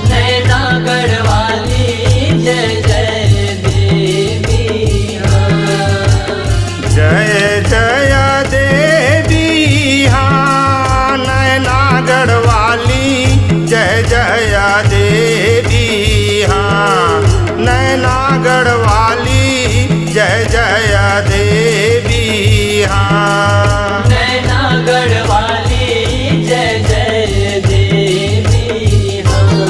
नैना गढ़वाली जय जय देवी हाँ। जय जय देवी हाँ नैना गढ़वाली जय जय देवी हाँ नैना गढ़वाली जय जय देवी हाँ नैना गढ़वाली जय जय देवी हाँ।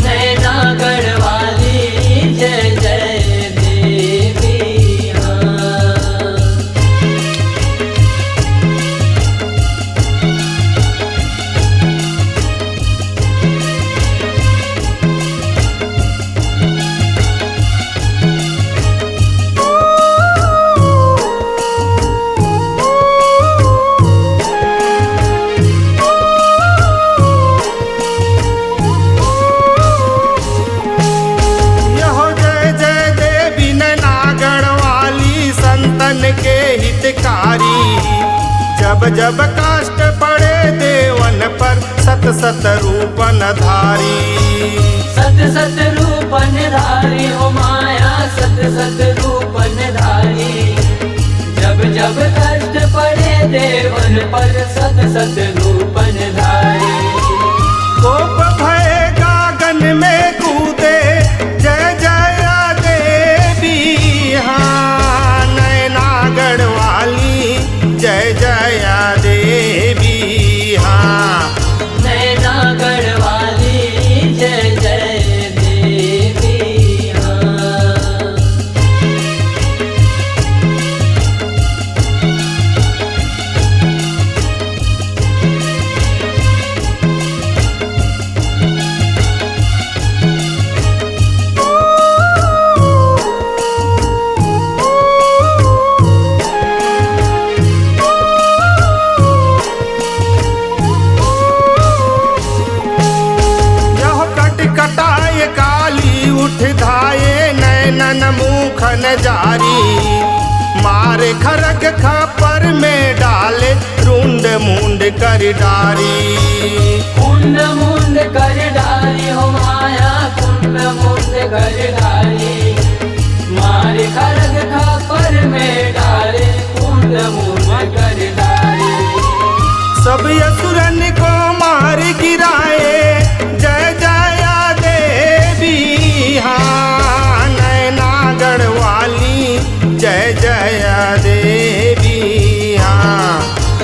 नैना गढ़वाली जय जय देवी हाँ। के हितकारी जब जब कष्ट पड़े देवन पर सत सत रूपन धारी सत सत रूपन धारी हो माया सत सत रूपन धारी जब जब कष्ट पड़े देवन पर सत सत रूपन धारी कोप भय गागन में कूदे जय जय देवी हाँ नैना गढ़वाली जय जय देवी हाँ नैना गढ़वाली जय जय देवी हाँ। कटाए काली उठ धाये नैनन मुखन जारी मारे खरग खपर में डाले रुंड मुंड कर डारी कुंड मुंड कर डाली हो माया कुंड मुंड कर डाली मारे खरग खपर में डाले कुंड मुंड कर डाली सब असुरन को मार गिराए जय जय देवी हाँ नैना गढ़वाली जय जय देवी हाँ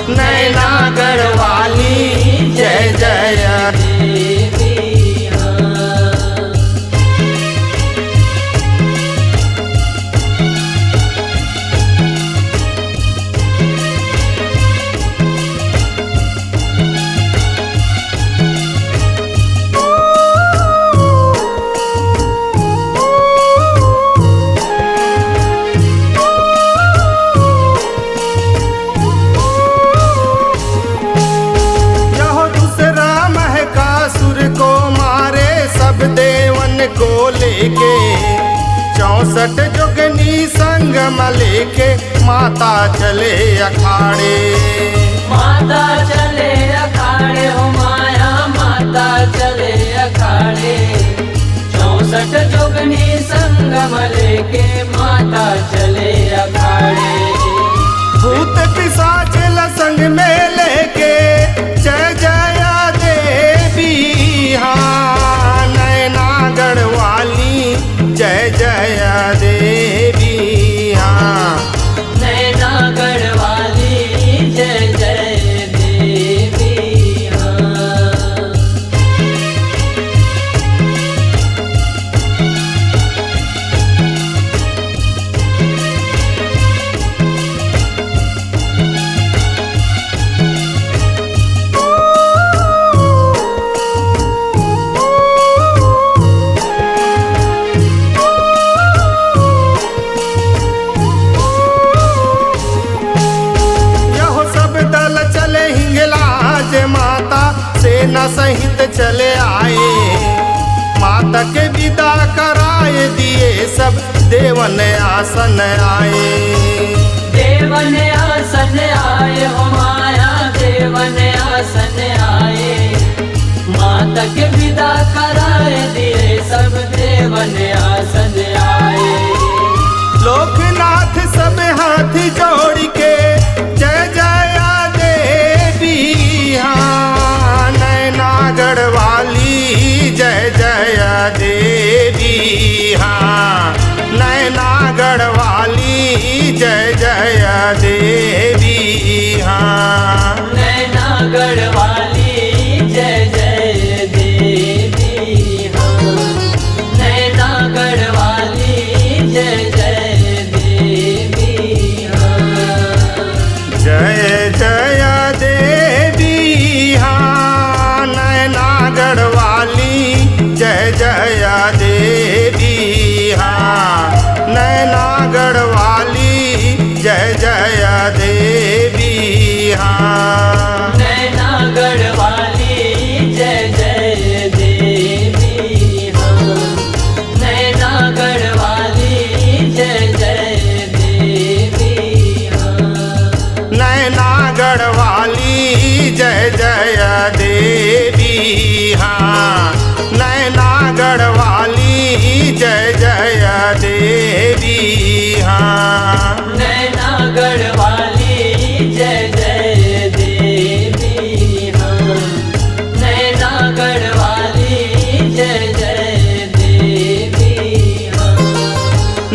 नैना गढ़वाली जय जय देवी हाँ। को लेके 64 जोगनी संग लेके माता चले अखाड़े माता चले अखाड़े हो माया माता चले अखाड़े 64 जोगनी संगम लेके माता चले अखाड़े भूत पिशाच संग में लेके जय जय देवी हाँ नैना गढ़वाली जय जय देवी हाँ नैना गढ़वाली जय जय देवी हाँ। सेना सहित चले आए माता के विदा कराए दिए सब देवन आसन आए देवन आसन आए हो माया देवन आसन आए माता के विदा कराए दिए सब देवन आसन आए। लोकनाथ सब हाथ जोड़ के जय जया देवी हाँ, नैनागढ़ वाली जय जया देवी हाँ, नैनागढ़ वाली जय जया देवी हाँ, नैनागढ़ वाली जय जय देवी हाँ, नैनागढ़ वाली जय जय देवी हाँ। जय जया देवी हाँ, नैनागढ़ वाली जय जया देवी हाँ, नैनागढ़ वाली जय जया देवी हाँ, नैनागढ़ वाली जय जय देवी हाँ, नैनागढ़ वाली जय जय देवी हाँ। नैनागढ़ वाली जय जया देवी हाँ, नैनागढ़ वाली जय जया देवी हाँ, नैनागढ़ वाली जय जय देवी हाँ, नैनागढ़ वाली जय जय देवी हाँ।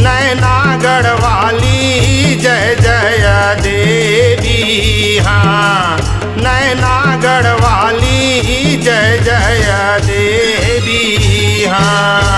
नैनागढ़ वाली जय जया देवी हाँ, नैनागढ़ वाली जय जया देवी हाँ।